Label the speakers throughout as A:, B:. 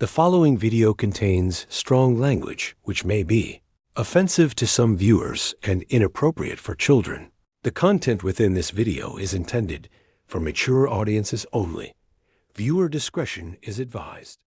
A: The following video contains strong language which may be offensive to some viewers and inappropriate for children. The content within this video is intended for mature audiences only. Viewer discretion is advised.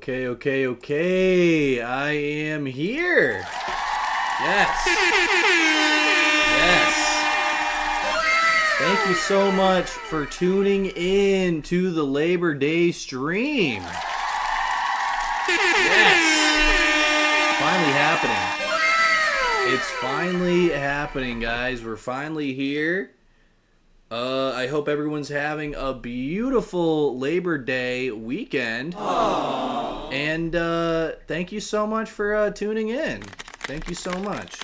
B: Okay. I am here. Yes. Thank you so much for tuning in to the Labor Day stream. Yes. Finally happening. It's finally happening, guys. We're finally here. I hope everyone's having a beautiful Labor Day weekend. Aww. And thank you so much for tuning in. Thank you so much.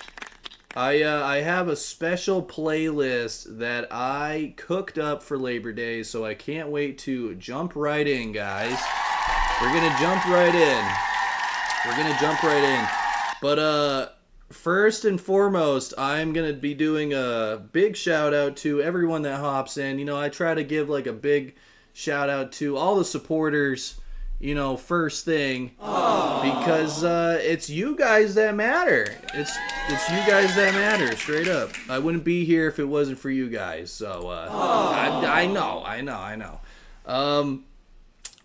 B: I have a special playlist that I cooked up for Labor Day, so I can't wait to jump right in, guys. We're gonna jump right in. But first and foremost, I'm going to be doing a big shout out to everyone that hops in. You know, I try to give like a big shout out to all the supporters, you know, first thing. Aww. Because it's you guys that matter. It's you guys that matter, straight up. I wouldn't be here if it wasn't for you guys. So I know.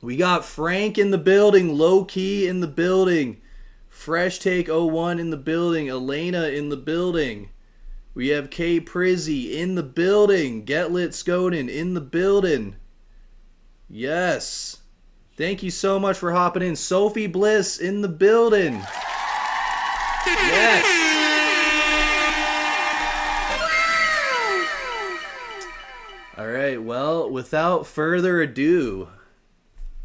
B: We got Frank in the building, Low Key in the building. Fresh Take 01 in the building. Elena in the building. We have K Prizzy in the building. Get Lit Skoden in the building. Yes. Thank you so much for hopping in. Sophie Bliss in the building. Yes. All right. Well, without further ado,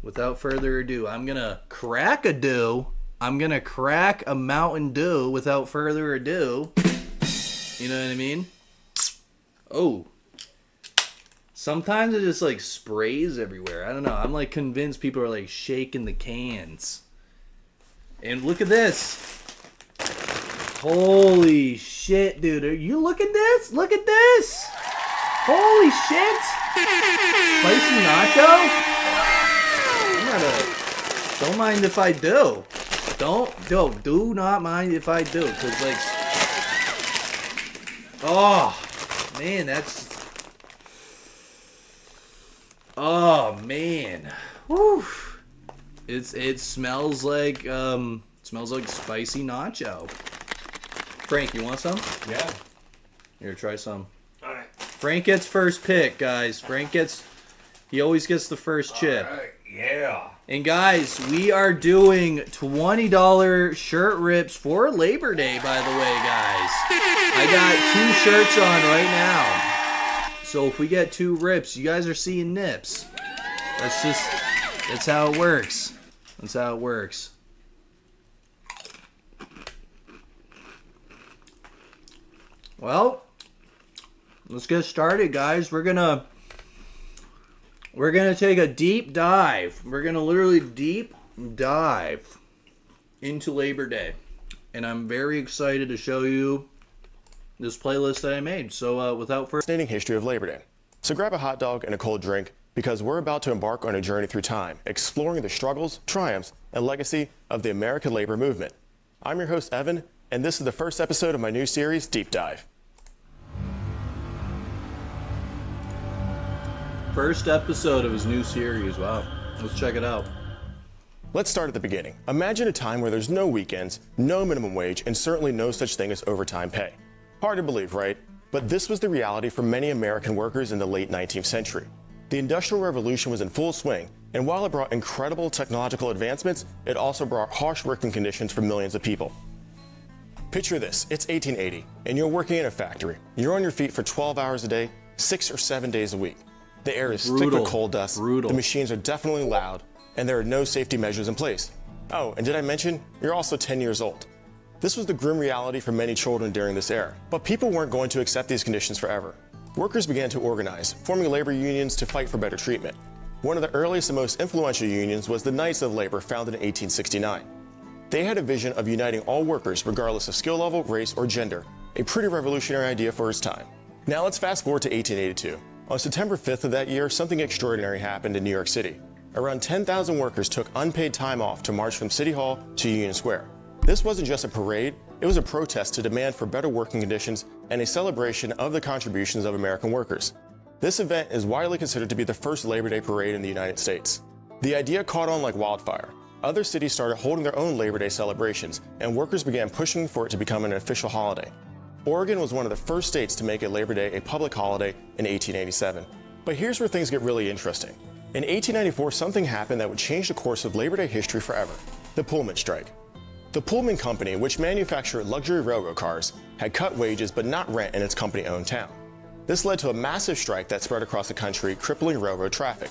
B: I'm going to crack a do. I'm going to crack a Mountain Dew without further ado. You know what I mean? Oh. Sometimes it just like sprays everywhere. I don't know. I'm like convinced people are like shaking the cans. And look at this. Holy shit, dude. Are you look at this? Look at this. Holy shit. Spicy nacho? Don't mind if I do. Do not mind if I do, cause like, oh man, whew. It smells like spicy nacho. Frank, you want some?
C: Yeah.
B: Here, try some.
C: All right.
B: Frank gets first pick, guys. He always gets the first chip.
C: All right. Yeah.
B: And guys, we are doing $20 shirt rips for Labor Day, by the way, guys. I got 2 shirts on right now. So if we get 2 rips, you guys are seeing nips. That's how it works. Well, let's get started, guys. We're gonna take a deep dive. We're going to literally deep dive into Labor Day. And I'm very excited to show you this playlist that I made. So without further...
D: Fascinating history of Labor Day. So grab a hot dog and a cold drink because we're about to embark on a journey through time, exploring the struggles, triumphs, and legacy of the American labor movement. I'm your host, Evan, and this is the first episode of my new series, Deep Dive.
B: First episode of his new series. Wow. Let's check it out.
D: Let's start at the beginning. Imagine a time where there's no weekends, no minimum wage, and certainly no such thing as overtime pay. Hard to believe, right? But this was the reality for many American workers in the late 19th century. The Industrial Revolution was in full swing, and while it brought incredible technological advancements, it also brought harsh working conditions for millions of people. Picture this, it's 1880, and you're working in a factory. You're on your feet for 12 hours a day, 6 or 7 days a week. The air is thick with coal dust, the machines are definitely loud, and there are no safety measures in place. Oh, and did I mention, you're also 10 years old. This was the grim reality for many children during this era. But people weren't going to accept these conditions forever. Workers began to organize, forming labor unions to fight for better treatment. One of the earliest and most influential unions was the Knights of Labor, founded in 1869. They had a vision of uniting all workers regardless of skill level, race, or gender, a pretty revolutionary idea for its time. Now let's fast forward to 1882. On September 5th of that year, something extraordinary happened in New York City. Around 10,000 workers took unpaid time off to march from City Hall to Union Square. This wasn't just a parade, it was a protest to demand for better working conditions and a celebration of the contributions of American workers. This event is widely considered to be the first Labor Day parade in the United States. The idea caught on like wildfire. Other cities started holding their own Labor Day celebrations, and workers began pushing for it to become an official holiday. Oregon was one of the first states to make Labor Day a public holiday in 1887. But here's where things get really interesting. In 1894, something happened that would change the course of Labor Day history forever: the Pullman strike. The Pullman Company, which manufactured luxury railroad cars, had cut wages but not rent in its company-owned town. This led to a massive strike that spread across the country, crippling railroad traffic.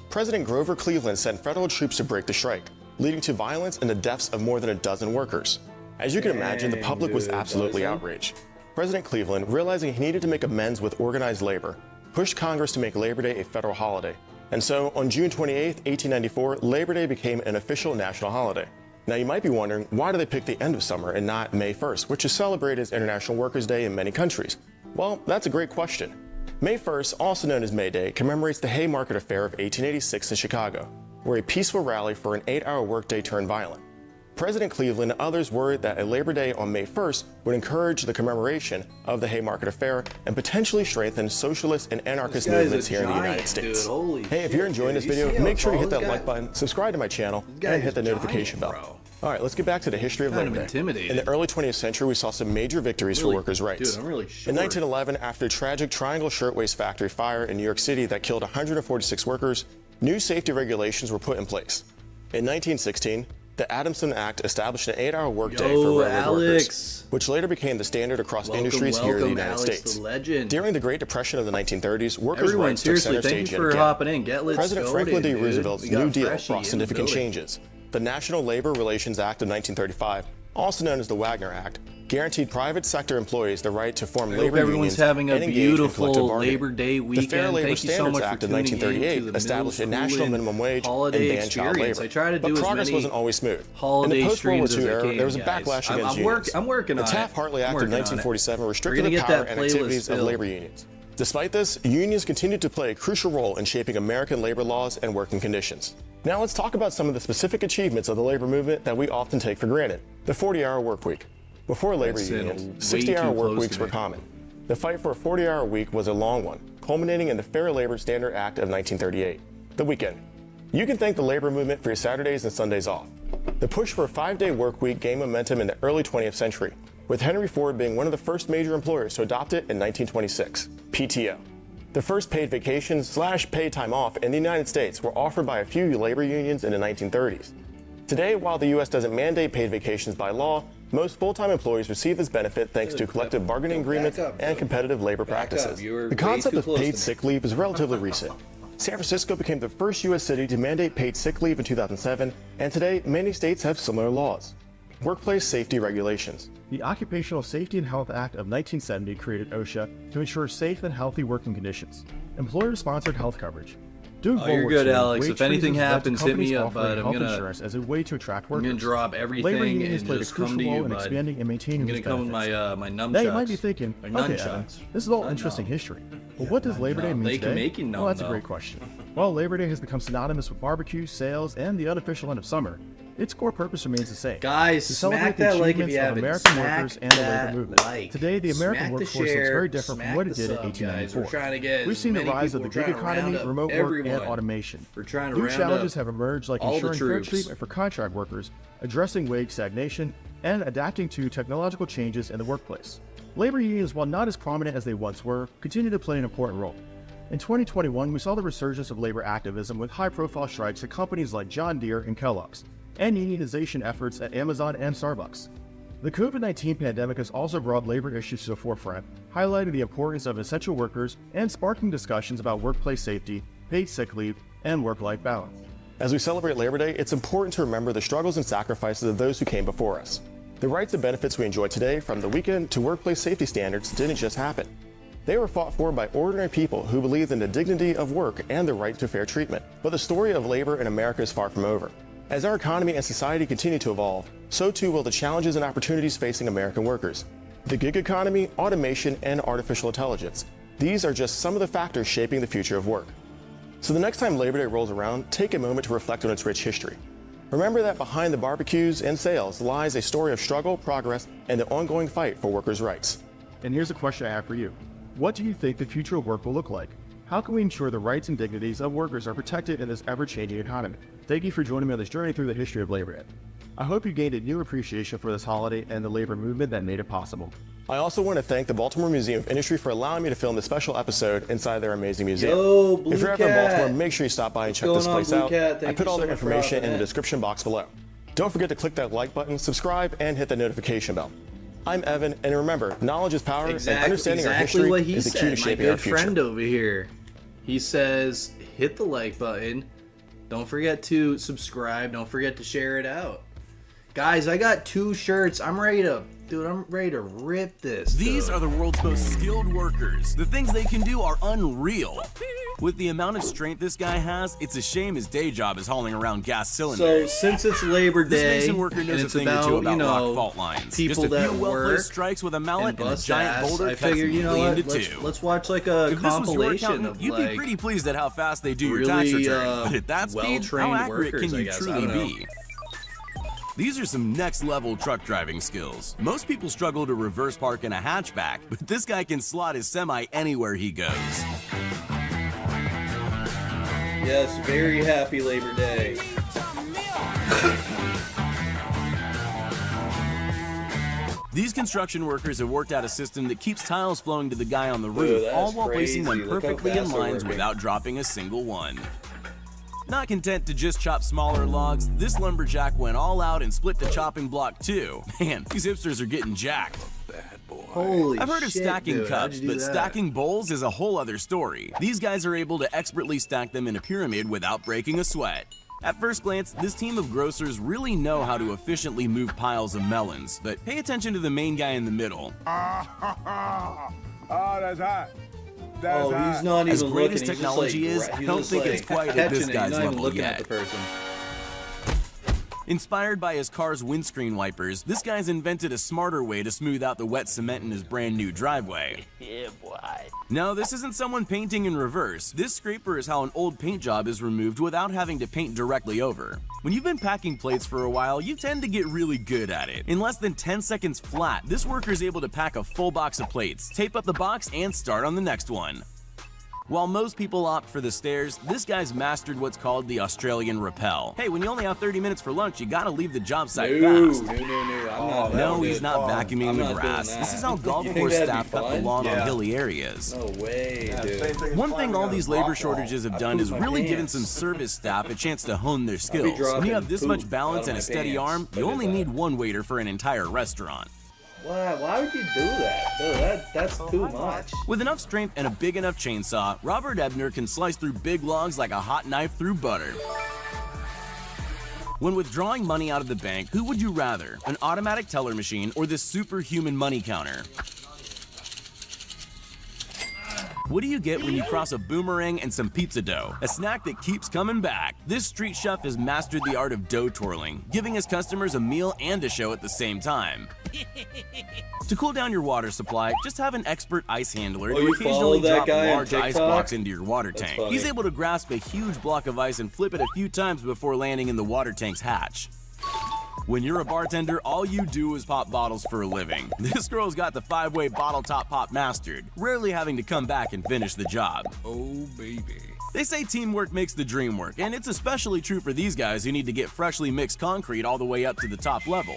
D: President Grover Cleveland sent federal troops to break the strike, leading to violence and the deaths of more than a dozen workers. As you can imagine, the public was absolutely outraged. President Cleveland, realizing he needed to make amends with organized labor, pushed Congress to make Labor Day a federal holiday. And so, on June 28, 1894, Labor Day became an official national holiday. Now, you might be wondering, why do they pick the end of summer and not May 1st, which is celebrated as International Workers' Day in many countries? Well, that's a great question. May 1st, also known as May Day, commemorates the Haymarket Affair of 1886 in Chicago, where a peaceful rally for an 8-hour workday turned violent. President Cleveland and others worried that a Labor Day on May 1st would encourage the commemoration of the Haymarket Affair and potentially strengthen socialist and anarchist movements here in the United States. Hey, if you're enjoying this video, make sure to hit that like button, subscribe to my channel, and hit the notification bell. All right, let's get back to the history of Labor Day. In the early 20th century, we saw some major victories for workers' rights.
B: Dude, I'm really sure.
D: In 1911, after a tragic Triangle Shirtwaist Factory fire in New York City that killed 146 workers, new safety regulations were put in place. In 1916, the Adamson Act established an 8-hour workday for railroad workers, which later became the standard across industries here in the United States. During the Great Depression of the 1930s, workers' rights took center stage yet again. President Franklin D. Roosevelt's New Deal brought significant changes. The National Labor Relations Act of 1935, also known as the Wagner Act, guaranteed private sector employees the right to form labor unions
B: having a
D: and engage in collective
B: beautiful
D: bargaining.
B: Labor Day weekend.
D: The Fair Labor
B: Thank you so
D: Standards
B: much
D: Act
B: for
D: of
B: tuning in to
D: 1938
B: the
D: established a
B: Millscoolin
D: national minimum wage and
B: holiday
D: banned child
B: experience.
D: labor.
B: I try to do
D: But
B: as
D: progress
B: many
D: wasn't always smooth. In
B: holiday
D: the post-World War
B: streams
D: II
B: as I
D: era,
B: can,
D: there was a
B: guys.
D: backlash against
B: I'm
D: unions.
B: working
D: The
B: on it.
D: Taft-Hartley Act of
B: I'm working on it.
D: 1947
B: We're
D: restricted
B: gonna
D: the
B: get
D: power
B: that
D: and
B: playlist
D: activities of
B: filled.
D: labor unions. Despite this, unions continued to play a crucial role in shaping American labor laws and working conditions. Now let's talk about some of the specific achievements of the labor movement that we often take for granted. The 40-hour work week. Before labor unions, 60-hour work weeks were common. The fight for a 40-hour week was a long one, culminating in the Fair Labor Standard Act of 1938. The weekend. You can thank the labor movement for your Saturdays and Sundays off. The push for a 5-day work week gained momentum in the early 20th century, with Henry Ford being one of the first major employers to adopt it in 1926. PTO. The first paid vacations/paid time off in the United States were offered by a few labor unions in the 1930s. Today, while the U.S. doesn't mandate paid vacations by law, most full-time employees receive this benefit thanks to collective bargaining agreements and competitive labor practices. The concept of paid sick leave is relatively recent. San Francisco became the first U.S. city to mandate paid sick leave in 2007, and today many states have similar laws. Workplace safety regulations.
C: The Occupational Safety and Health Act of 1970 created OSHA to ensure safe and healthy working conditions. Employer-sponsored health coverage. During World
B: you're
C: War
B: good,
C: II,
B: Alex.
C: wage
B: If anything
C: freezes led to
B: happens, hit me
C: companies
B: up,
C: offering
B: bud. I'm
C: health
B: gonna-
C: insurance as a way to attract
B: I'm
C: workers.
B: gonna drop
C: Labor
B: everything
C: unions
B: and
C: played a
B: just come
C: crucial
B: to
C: role
B: you,
C: in
B: bud.
C: expanding and maintaining
B: I'm
C: these
B: gonna come with
C: benefits.
B: my nunchucks.
C: Now you might be thinking,
B: My
C: okay,
B: nunchucks.
C: Evan, this is all interesting history. But what does Labor Day mean
B: They
C: today?
B: can make you numb,
C: Well, that's a
B: though.
C: great question. While Labor Day has become synonymous with barbecue, sales, and the unofficial end of summer, its core purpose remains the same.
B: Guys,
C: To celebrate
B: smack
C: the
B: that like if
C: achievements
B: you
C: of
B: haven't.
C: American
B: Smack
C: workers and the
B: that
C: labor movement.
B: like.
C: Today, the American
B: Smack the
C: workforce looks
B: share,
C: very different from
B: smack
C: what it
B: the
C: did in
B: sub, guys.
C: 1894.
B: We're trying to get
C: We've seen the
B: many
C: rise of
B: people.
C: the gig
B: We're trying to round
C: economy,
B: up
C: remote work,
B: everyone.
C: and automation.
B: We're trying to
C: New
B: round
C: challenges
B: up
C: have emerged like
B: all the
C: ensuring fair
B: troops.
C: treatment for contract workers, addressing wage stagnation, and adapting to technological changes in the workplace. Labor unions, while not as prominent as they once were, continue to play an important role. In 2021, we saw the resurgence of labor activism with high-profile strikes at companies like John Deere and Kellogg's, and unionization efforts at Amazon and Starbucks. The COVID-19 pandemic has also brought labor issues to the forefront, highlighting the importance of essential workers and sparking discussions about workplace safety, paid sick leave, and work-life balance.
D: As we celebrate Labor Day, it's important to remember the struggles and sacrifices of those who came before us. The rights and benefits we enjoy today, from the weekend to workplace safety standards, didn't just happen. They were fought for by ordinary people who believed in the dignity of work and the right to fair treatment. But the story of labor in America is far from over. As our economy and society continue to evolve, so too will the challenges and opportunities facing American workers. The gig economy, automation, and artificial intelligence. These are just some of the factors shaping the future of work. So the next time Labor Day rolls around, take a moment to reflect on its rich history. Remember that behind the barbecues and sales lies a story of struggle, progress, and the ongoing fight for workers' rights.
C: And here's a question I have for you. What do you think the future of work will look like? How can we ensure the rights and dignities of workers are protected in this ever-changing economy? Thank you for joining me on this journey through the history of labor. I hope you gained a new appreciation for this holiday and the labor movement that made it possible.
D: I also want to thank the Baltimore Museum of Industry for allowing me to film this special episode inside their amazing museum.
B: Yo, Blue
D: if you're ever in
B: Cat.
D: Baltimore, make sure you stop by and check
B: What's
D: this
B: going on,
D: place
B: Blue
D: out.
B: Cat?
D: I
B: Thank
D: put
B: you
D: all
B: so
D: their
B: much for
D: information in the
B: that.
D: description box below. Don't forget to click that like button, subscribe, and hit the notification bell. I'm Evan, and remember, knowledge is power, and understanding our history
B: what he
D: is the key
B: said,
D: to shaping
B: my
D: our
B: good
D: future.
B: friend over here. He says, hit the like button. Don't forget to subscribe. Don't forget to share it out. Guys, I got 2 shirts. I'm ready to rip this.
E: These are the world's most skilled workers. The things they can do are unreal. With the amount of strength this guy has, it's a shame his day job is hauling around gas
B: So
E: cylinders.
B: since it's Labor
E: This
B: Day,
E: Mason worker
B: and
E: knows a
B: it's
E: thing or two about
B: you
E: rock
B: know,
E: fault lines.
B: people
E: Just a
B: that
E: few
B: work
E: well-placed strikes with a mallet and a
B: bust
E: giant
B: ass,
E: boulder
B: I
E: cuts
B: figure, you know
E: immediately
B: what?
E: into two.
B: Let's watch like a
E: If this was your
B: compilation
E: accountant,
B: of
E: you'd
B: like
E: be pretty pleased at how fast they do your tax
B: really,
E: return. But at that speed, how
B: well-trained
E: accurate
B: workers,
E: can
B: I
E: you
B: guess. I
E: truly
B: don't know.
E: be? These are some next-level truck driving skills. Most people struggle to reverse park in a hatchback, but this guy can slot his semi anywhere he goes.
B: Yes, very happy Labor Day.
E: These construction workers have worked out a system that keeps tiles flowing to the guy on the
B: Dude,
E: roof,
B: that's
E: all while placing
B: crazy.
E: them
B: Look how
E: perfectly in
B: fast they're
E: lines
B: working.
E: without dropping a single one. Not content to just chop smaller logs, this lumberjack went all out and split the chopping block too. Man, these hipsters are getting jacked.
B: Holy
E: I've heard of
B: shit,
E: stacking
B: dude. How'd
E: cups,
B: you do
E: but
B: that?
E: stacking bowls is a whole other story. These guys are able to expertly stack them in a pyramid without breaking a sweat. At first glance, this team of grocers really know how to efficiently move piles of melons, but pay attention to the main guy in the middle.
F: Oh, that's hot. That's
B: Oh,
F: hot.
B: he's not even
E: As great
B: looking.
E: as
B: He's just,
E: technology
B: like,
E: is,
B: he's
E: I don't
B: just,
E: think it's
B: like,
E: quite at
B: catching
E: this
B: it.
E: guy's
B: He's not even
E: level
B: looking
E: yet.
B: at the person.
E: Inspired by his car's windscreen wipers, this guy's invented a smarter way to smooth out the wet cement in his brand new driveway.
G: Yeah, boy.
E: No, this isn't someone painting in reverse. This scraper is how an old paint job is removed without having to paint directly over. When you've been packing plates for a while, you tend to get really good at it. In less than 10 seconds flat, this worker is able to pack a full box of plates, tape up the box, and start on the next one. While most people opt for the stairs, this guy's mastered what's called the Australian rappel. Hey, when you only have 30 minutes for lunch, you gotta leave the job site fast.
B: No. I'm not.
E: No,
B: that
E: he's
B: good.
E: not vacuuming
B: I'm
E: the
B: not doing
E: grass.
B: that.
E: This is how golf
B: You think
E: course
B: that'd be
E: staff cut the
B: fun?
E: lawn on
F: Yeah.
E: hilly areas.
B: No way, dude.
F: Same thing as
E: One thing
F: climbing
E: all
F: on a
E: these
F: rock
E: labor
F: wall.
E: shortages have
B: I
E: done is
B: pooped my
E: really given
B: pants.
E: some service staff a chance to hone their
B: I'll be
E: skills. When you
B: dropping
E: have this much
B: poop
E: balance
B: out of
E: and a
B: my
E: steady
B: pants.
E: arm,
B: I
E: you
B: did
E: only
B: that.
E: need one waiter for an entire restaurant.
B: Why would you do that? Dude, that's too much.
E: With enough strength and a big enough chainsaw, Robert Ebner can slice through big logs like a hot knife through butter. When withdrawing money out of the bank, who would you rather? An automatic teller machine or this superhuman money counter? What do you get when you cross a boomerang and some pizza dough? A snack that keeps coming back. This street chef has mastered the art of dough twirling, giving his customers a meal and a show at the same time. To cool down your water supply, just have an expert ice handler
B: Oh,
E: to
B: you
E: occasionally
B: follow that
E: drop
B: guy on
E: large ice
B: TikTok?
E: blocks into your water
B: That's
E: tank.
B: funny.
E: He's able to grasp a huge block of ice and flip it a few times before landing in the water tank's hatch. When you're a bartender, all you do is pop bottles for a living. This girl's got the 5-way bottle top pop mastered, rarely having to come back and finish the job.
F: Oh, baby.
E: They say teamwork makes the dream work, and it's especially true for these guys who need to get freshly mixed concrete all the way up to the top level.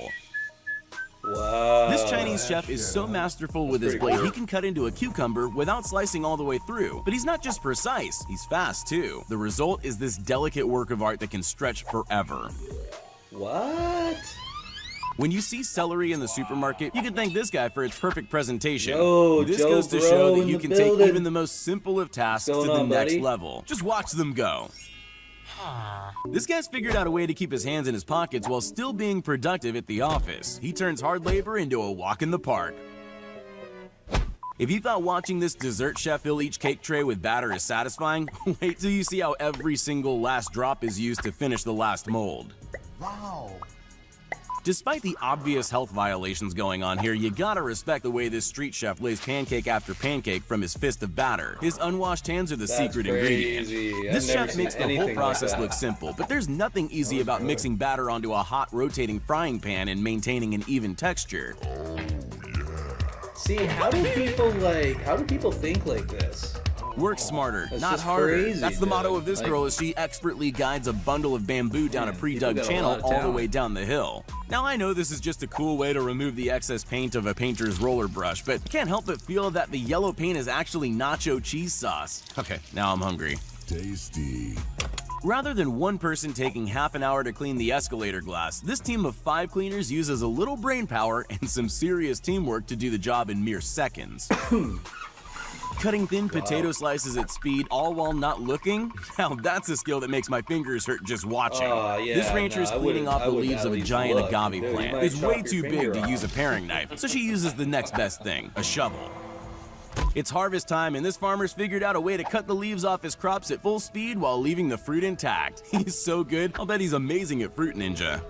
B: Wow.
E: This Chinese chef is so masterful with his
B: pretty
E: blade,
B: cool.
E: he can cut into a cucumber without slicing all the way through. But he's not just precise, he's fast too. The result is this delicate work of art that can stretch forever.
B: What?
E: When you see celery in the supermarket, you can thank this guy for its perfect presentation.
B: Yo,
E: this
B: Joe
E: goes to
B: Bro
E: show that
B: in
E: you
B: the
E: can
B: building.
E: take even the most simple of tasks to
B: What's
E: the
B: going on,
E: next
B: buddy?
E: level. Just watch them go. This guy's figured out a way to keep his hands in his pockets while still being productive at the office. He turns hard labor into a walk in the park. If you thought watching this dessert chef fill each cake tray with batter is satisfying, wait till you see how every single last drop is used to finish the last mold.
F: Wow.
E: Despite the obvious health violations going on here, you gotta respect the way this street chef lays pancake after pancake from his fist of batter. His unwashed hands are the secret ingredient.
B: crazy.
E: This
B: I've never
E: chef
B: seen
E: makes the whole
B: anything like
E: process
B: that.
E: look simple, but there's nothing easy about mixing batter onto a hot rotating frying pan and maintaining an even texture.
B: See, how do people think like this?
E: Work smarter,
B: That's
E: not
B: just
E: harder.
B: crazy,
E: That's the motto
B: dude.
E: of this
B: Like-
E: girl as she expertly guides a bundle of bamboo down a
B: Man,
E: pre-dug
B: people got a
E: channel
B: lot of
E: all the
B: talent.
E: way down the hill. Now I know this is just a cool way to remove the excess paint of a painter's roller brush, but I can't help but feel that the yellow paint is actually nacho cheese sauce. Okay, now I'm hungry.
F: Tasty.
E: Rather than one person taking half an hour to clean the escalator glass, this team of 5 cleaners uses a little brain power and some serious teamwork to do the job in mere seconds. Cutting thin potato slices at speed, all while not looking? Now that's a skill that makes my fingers hurt just watching.
B: Yeah,
E: This rancher is
B: no, I
E: cleaning
B: wouldn't-
E: off
B: I
E: the
B: wouldn't
E: leaves
B: at
E: of a
B: least
E: giant
B: look.
E: agave
B: Dude, you
E: plant.
B: might
E: It's
B: chop
E: way
B: your
E: too big
B: finger
E: to use a
B: off.
E: paring knife, so she uses the next best thing, a shovel. It's harvest time, and this farmer's figured out a way to cut the leaves off his crops at full speed while leaving the fruit intact. He's so good, I'll bet he's amazing at Fruit Ninja.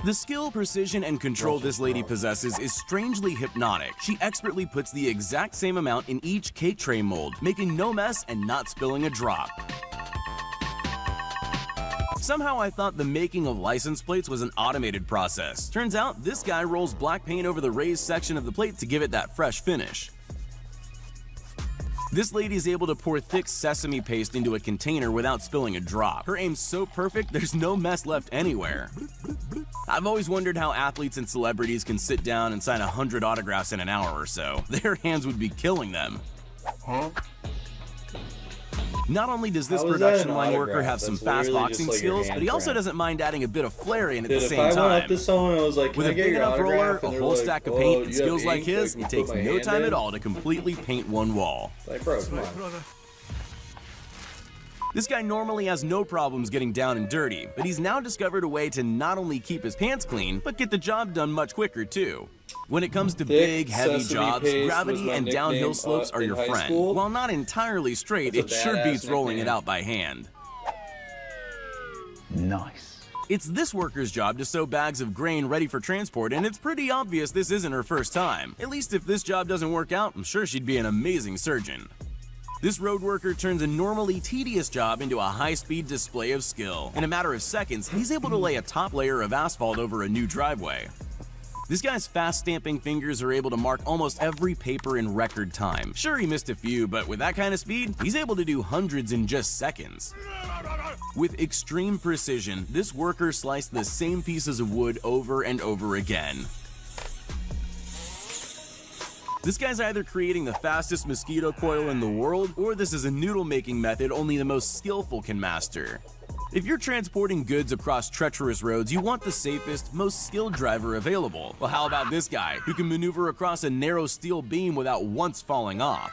E: The skill, precision, and control this lady possesses is strangely hypnotic. She expertly puts the exact same amount in each cake tray mold, making no mess and not spilling a drop. Somehow I thought the making of license plates was an automated process. Turns out this guy rolls black paint over the raised section of the plate to give it that fresh finish. This lady is able to pour thick sesame paste into a container without spilling a drop. Her aim's so perfect, there's no mess left anywhere. I've always wondered how athletes and celebrities can sit down and sign 100 autographs in an hour or so. Their hands would be killing them. Not only does this
B: How is that
E: production
B: an
E: line worker
B: autograph?
E: have some
B: That's
E: fast
B: literally
E: boxing
B: just like your
E: skills, but he also
B: handprint.
E: doesn't mind adding a bit of flair in at
B: Dude,
E: the
B: if
E: same
B: I went up
E: time.
B: to someone and was like,
E: With
B: "Can
E: a
B: I get
E: big
B: your
E: enough
B: autograph?"
E: roller, a
B: and they're
E: whole
B: like,
E: stack of
B: "Oh,
E: paint,
B: do
E: and
B: you have
E: skills like
B: ink?
E: his,
B: Can
E: it
B: I
E: takes
B: put my
E: no
B: hand
E: time
B: in?"
E: at all to completely paint one wall.
B: Like, bro, come on.
E: This guy normally has no problems getting down and dirty, but he's now discovered a way to not only keep his pants clean, but get the job done much quicker too. When it comes to
B: Thick
E: big, heavy
B: sesame
E: jobs,
B: paste was
E: gravity
B: my
E: and downhill
B: nickname,
E: slopes are
B: in
E: your
B: high
E: friend.
B: school.
E: While not entirely straight,
B: That's
E: it
B: a
E: sure
B: badass
E: beats rolling it
B: nickname.
E: out by hand.
F: Nice.
E: It's this worker's job to sew bags of grain ready for transport, and it's pretty obvious this isn't her first time. At least if this job doesn't work out, I'm sure she'd be an amazing surgeon. This road worker turns a normally tedious job into a high-speed display of skill. In a matter of seconds, he's able to lay a top layer of asphalt over a new driveway. This guy's fast stamping fingers are able to mark almost every paper in record time. Sure, he missed a few, but with that kind of speed, he's able to do hundreds in just seconds. With extreme precision, this worker sliced the same pieces of wood over and over again. This guy's either creating the fastest mosquito coil in the world, or this is a noodle making method only the most skillful can master. If you're transporting goods across treacherous roads, you want the safest, most skilled driver available. Well, how about this guy, who can maneuver across a narrow steel beam without once falling off?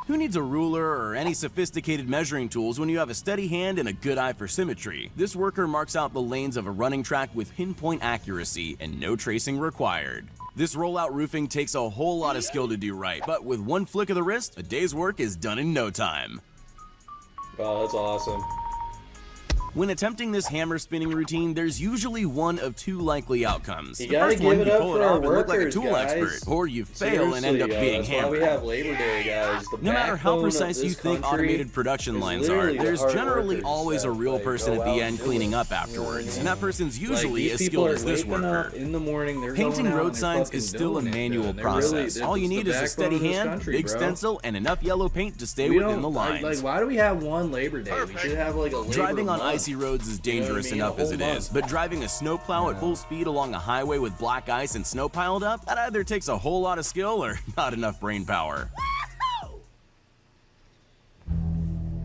E: Who needs a ruler or any sophisticated measuring tools when you have a steady hand and a good eye for symmetry? This worker marks out the lanes of a running track with pinpoint accuracy and no tracing required. This rollout roofing takes a whole lot of skill to do right, but with one flick of the wrist, a day's work is done in no time.
B: Wow, that's awesome.
E: When attempting this hammer spinning routine, there's usually one of two likely outcomes.
B: You
E: The
B: gotta
E: first one,
B: give
E: you
B: it up
E: pull it
B: for our
E: off and look like a
B: workers,
E: tool
B: guys.
E: expert, or you fail and end up
B: Seriously,
E: being
B: that's why
E: hammered.
B: we have Labor Day, guys. The
E: No matter how
B: backbone of
E: precise you
B: this
E: think
B: country
E: automated production
B: is
E: lines are,
B: literally the
E: there's
B: hard
E: generally
B: workers
E: always
B: that,
E: a real
B: like,
E: person
B: go
E: at the
B: out
E: end
B: and do
E: cleaning
B: it.
E: up
B: You know what I
E: afterwards,
B: mean?
E: and that person's
B: Like,
E: usually
B: these
E: as
B: people
E: skilled
B: are
E: as this
B: waking
E: worker.
B: up in the morning, they're
E: Painting
B: going out
E: road
B: and they're
E: signs
B: fucking
E: is still a
B: doing it,
E: manual
B: dude. They're really-
E: process. All you
B: it's
E: need
B: the
E: is a
B: backbone
E: steady
B: of this
E: hand,
B: country,
E: big
B: bro.
E: stencil, and enough yellow paint to stay
B: We
E: within
B: don't
E: the
B: like,
E: lines.
B: why do we have one Labor Day? We should have like a Labor
E: Driving on
B: month.
E: icy roads is
B: You know what I
E: dangerous
B: mean?
E: enough
B: A
E: as
B: whole
E: it is,
B: month.
E: but driving a snowplow at full speed along a highway with black ice and snow piled up, that either takes a whole lot of skill or not enough brain power.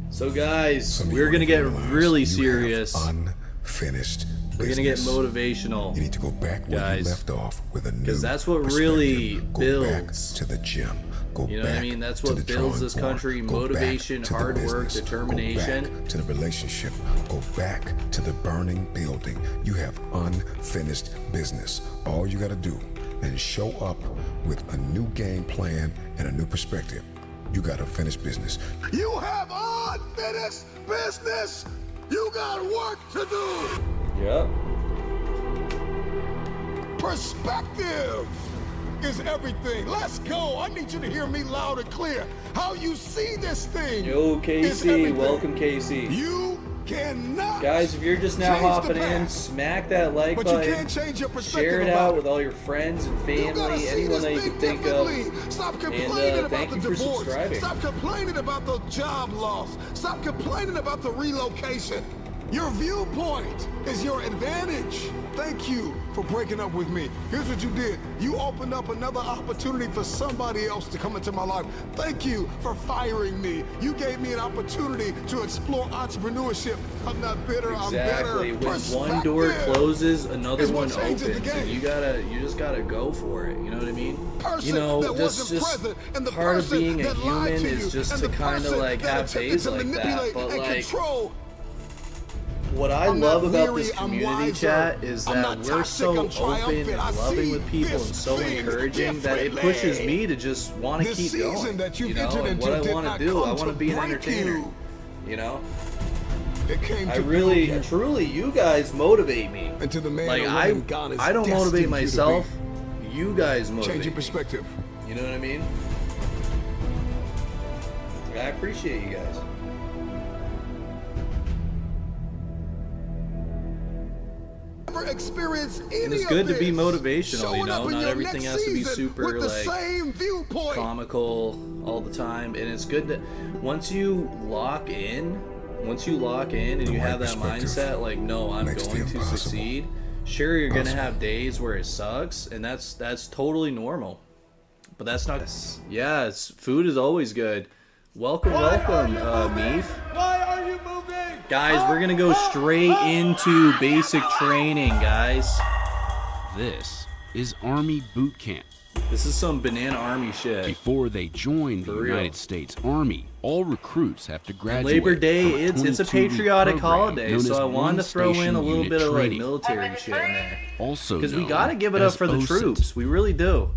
B: So guys,
G: Some of
B: we're
G: you
B: gonna get
G: realize
B: really
G: you have
B: serious.
G: Unfinished
B: We're gonna get
G: business.
B: motivational.
G: You need to go back where
B: guys.
G: you left off with a new
B: 'Cause that's what
G: perspective.
B: really
G: Go back
B: builds.
G: to the gym. Go
B: You know what I
G: back
B: mean? That's
G: to
B: what
G: the
B: builds
G: drawing
B: this
G: board.
B: country,
G: Go back
B: motivation,
G: to the
B: hard work,
G: business.
B: determination.
G: Go back to the relationship. Go back to the burning building. You have unfinished business. All you got to do is show up with a new game plan and a new perspective. You got to finish business.
F: You have unfinished business. You got work to do.
B: Yep.
F: Perspective is everything. Let's go. I need you to hear me loud and clear. How you see this thing
B: Yo,
F: is
B: Casey.
F: everything.
B: Welcome, Casey.
F: You cannot.
B: Guys, if you're just now
F: change the
B: hopping in,
F: past,
B: smack that like
F: but you
B: button.
F: can't change your perspective
B: Share it
F: about
B: out
F: it.
B: with all your friends and
F: You gotta
B: family,
F: see
B: anyone
F: this
B: that you
F: thing
B: can think of.
F: differently. Stop complaining
B: And
F: about
B: thank
F: the
B: you for
F: divorce.
B: subscribing.
F: Stop complaining about the job loss. Stop complaining about the relocation. Your viewpoint is your advantage. Thank you for breaking up with me. Here's what you did. You opened up another opportunity for somebody else to come into my life. Thank you for firing me. You gave me an opportunity to explore entrepreneurship. I'm not bitter,
B: Exactly.
F: I'm better.
B: When one door closes, another
F: is
B: one
F: what changes the
B: opens, and
F: game.
B: you just gotta go for it. You know what I mean?
F: Person
B: You know,
F: that
B: just
F: wasn't present, and the
B: part of
F: person
B: being a
F: that lied
B: human
F: to
B: is
F: you,
B: just
F: and
B: to
F: the
B: kind of
F: person
B: like
F: that
B: have
F: attempted
B: days
F: to
B: like that.
F: manipulate
B: But
F: and
B: like,
F: control.
B: what I
F: I'm
B: love
F: not
B: about
F: weary,
B: this
F: I'm
B: community
F: wiser.
B: chat is
F: I'm
B: that
F: not
B: we're
F: toxic,
B: so
F: I'm
B: open
F: triumphant.
B: and
F: I
B: loving
F: see
B: with people and
F: this
B: so
F: thing
B: encouraging that it pushes
F: differently.
B: me to just want to
F: This
B: keep
F: season
B: going.
F: that you've
B: You know,
F: entered
B: and
F: into
B: what I
F: did
B: want to
F: not
B: do, I
F: come
B: want to
F: to
B: be an
F: break
B: entertainer.
F: you.
B: You know,
F: It came
B: I
F: to
B: really,
F: build you
B: truly, you guys motivate me.
F: into the man
B: Like
F: or
B: I
F: woman God has
B: don't
F: destined
B: motivate
F: you to
B: myself.
F: be.
B: You guys motivate
F: Change your
B: me.
F: perspective.
B: You know what I mean? I appreciate you guys.
F: Never experience any
B: And it's
F: of
B: good to be
F: this.
B: motivational, you
F: Showing
B: know?
F: up in
B: Not
F: your
B: everything
F: next
B: has to be
F: season
B: super,
F: with the
B: like,
F: same viewpoint.
B: Comical all the time, and it's good that once you lock in and
G: The
B: you
G: right
B: have that
G: perspective
B: mindset, like, no, I'm
G: makes the
B: going to
G: impossible
B: succeed. Sure, you're gonna
G: possible.
B: have days where it sucks, and that's totally normal. But that's not. Yes, food is always good. Welcome, Meef.
F: Why are you moving?
B: Guys, we're gonna go straight into basic training, guys.
H: This is Army Boot Camp.
B: This is some banana army shit.
H: Before they join the
B: For real.
H: United States Army, all recruits have to graduate.
B: Labor Day,
H: from a
B: it's a
H: 22-week
B: patriotic
H: program
B: holiday,
H: known
B: so
H: as
B: I wanted to throw in
H: one-station
B: a little
H: unit
B: bit of like
H: training,
B: military shit in there.
H: also
B: Because we
H: known
B: gotta give it up
H: as
B: for the
H: OSINT.
B: troops. We really do.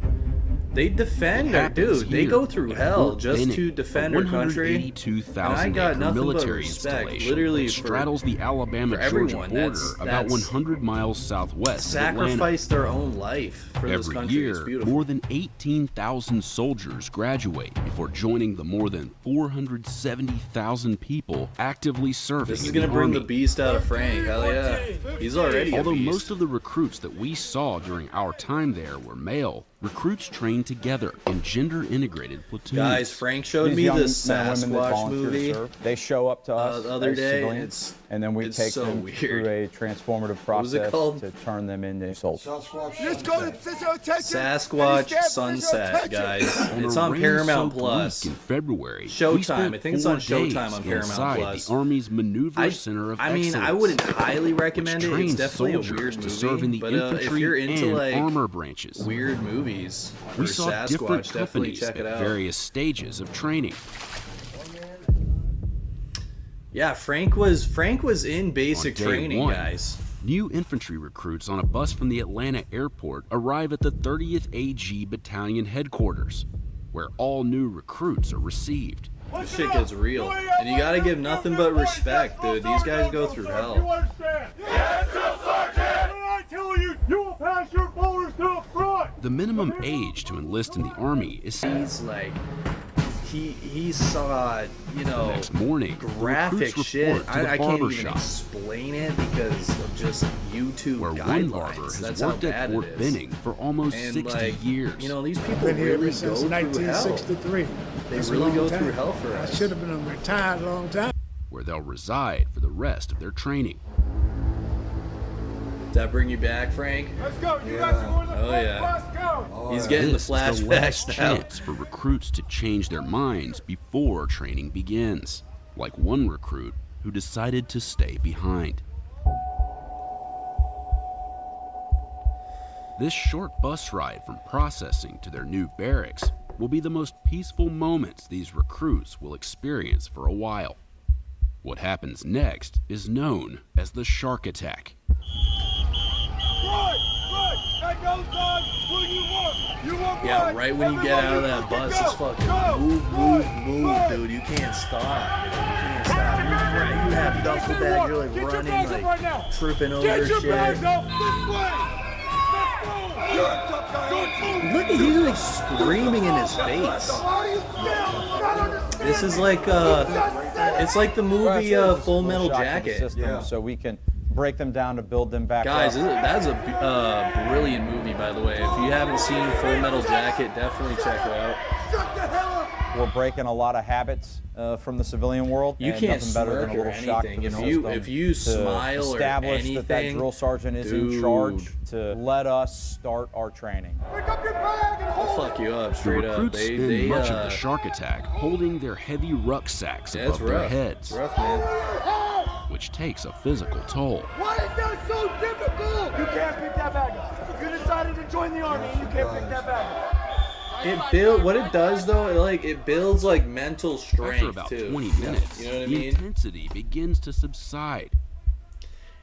B: They defend
H: It
B: our
H: happens
B: dude. They
H: here
B: go through
H: at
B: hell
H: Fort
B: just
H: Benning,
B: to
H: a
B: defend our country.
H: 182,000
B: And I got
H: acre
B: nothing but
H: military
B: respect,
H: installation
B: literally,
H: that
B: for
H: straddles the Alabama-Georgia
B: everyone.
H: border about
B: That's
H: 100 miles southwest of Atlanta.
B: sacrifice their own life for this
H: Every
B: country. It's
H: year,
B: beautiful.
H: more than 18,000 soldiers graduate before joining the more than 470,000 people actively serving
B: This is
H: in
B: gonna
H: the
B: bring
H: Army.
B: the beast out of Frank. Hell yeah. He's already a
H: Although
B: beast.
H: most of the recruits that we saw during our time there were male, recruits trained together in gender-integrated platoons.
B: Guys, Frank showed
I: These
B: me
I: young
B: this
I: men and women that
B: Sasquatch
I: volunteer to
B: movie.
I: serve, they show up to us
B: the other
I: as
B: day,
I: civilians, and then we
B: it's
I: take
B: so
I: them
B: weird.
I: through a transformative
B: was it
I: process
B: called?
I: to turn them into soldiers.
F: Let's go to physical attention.
B: Sasquatch Sunset, guys. It's on Paramount Plus.
H: In February,
B: Showtime.
H: we spent
B: I think it's
H: 4
B: on Showtime
H: days
B: on Paramount
H: inside
B: Plus.
H: the Army's Maneuver Center of
B: I mean,
H: Excellence,
B: I wouldn't highly recommend
H: which
B: it. It's
H: trains
B: definitely a
H: soldiers
B: weird
H: to
B: movie.
H: serve in the
B: but
H: infantry
B: if you're into
H: and
B: like
H: armor branches.
B: weird movies or
H: We saw different
B: Sasquatch, definitely
H: companies
B: check it
H: at
B: out.
H: various stages of training.
B: Yeah, Frank was in basic
H: On day
B: training,
H: one,
B: guys.
H: New infantry recruits on a bus from the Atlanta airport arrive at the 30th AG Battalion headquarters, where all new recruits are received.
B: This shit gets real, and you gotta give nothing but respect, dude. These guys go through hell.
H: The minimum age to enlist in the Army is
B: He's like, he saw, you know,
H: next morning. the
B: graphic
H: recruits
B: shit.
H: report to the
B: I can't
H: barber
B: even
H: shop,
B: explain it because of just YouTube
H: where
B: guidelines.
H: one barber has
B: That's how
H: worked at
B: bad
H: Fort
B: it is.
H: Benning for almost
B: And
H: 60
B: like,
H: years.
B: you know, these people
J: Been here
B: really
J: ever since
B: go through hell.
J: 1963.
B: They
J: That's a
B: really
J: long
B: go
J: time.
B: through hell for
J: I
B: us.
J: should have been retired a long time.
H: where they'll reside for the rest of their training.
B: Does that bring you back, Frank?
F: Let's go. You guys are going to
B: Oh yeah.
F: Let's go.
B: He's getting
H: This
B: the
H: is the last
B: flashbacks now.
H: chance for recruits to change their minds before training begins, like one recruit who decided to stay behind. This short bus ride from processing to their new barracks will be the most peaceful moments these recruits will experience for a while. What happens next is known as the shark attack.
B: Yeah, right when you get out of that bus, it's fucking move, dude. You can't stop, dude. You can't stop. You have a duffel bag, you're like running, like tripping over shit. Look at he's like screaming in his face. This is like it's like the movie Full Metal Jacket.
I: So we can break them down to build them back
B: Guys,
I: up.
B: that's a brilliant movie, by the way. If you haven't seen Full Metal Jacket, definitely check it out.
I: We're breaking a lot of habits from the civilian world.
B: You
I: and
B: can't
I: nothing better than a
B: smirk or
I: little shock to
B: anything.
I: the
B: If you
I: system
B: smile
I: to
B: or
I: establish
B: anything,
I: that drill sergeant is in charge to let us start our training.
B: I'll fuck you up
H: The
B: straight up.
H: recruits spend much of the shark attack holding their heavy rucksacks
B: Yeah, it's
H: above their
B: rough.
H: heads,
B: It's rough, man.
H: which takes a physical toll.
K: Why is that so difficult? You can't pick that bag up. You decided to join the army and you can't pick that bag up.
B: What it does though, it builds like mental strength
H: After about
B: too.
H: 20 minutes,
B: You know what I
H: the
B: mean?
H: intensity begins to subside.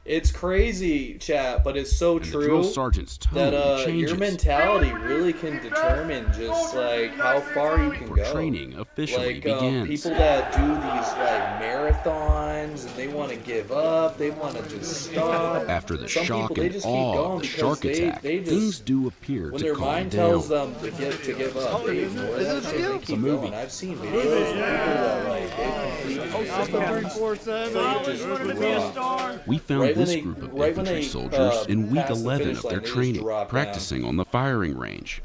B: It's crazy, chat, but it's so
H: And the
B: true
H: drill sergeant's tone
B: that
H: changes.
B: your mentality really can determine just like how far you can
H: For
B: go.
H: training officially
B: Like
H: begins.
B: people that do these like marathons and they want to give up, they want to just stop.
H: After the
B: Some
H: shock
B: people, they
H: and
B: just keep
H: awe
B: going
H: of the
B: because
H: shark
B: they
H: attack,
B: just,
H: things do appear
B: when
H: to
B: their
H: calm
B: mind
H: down.
B: tells them to give up, they ignore that shit, they keep going. I've seen videos of people that like they completely
H: We found
B: Right when
H: this
B: they-
H: group of
B: right when
H: infantry
B: they,
H: soldiers in week
B: pass the
H: 11
B: finish
H: of
B: line,
H: their
B: they just
H: training,
B: drop down.
H: practicing on the firing range.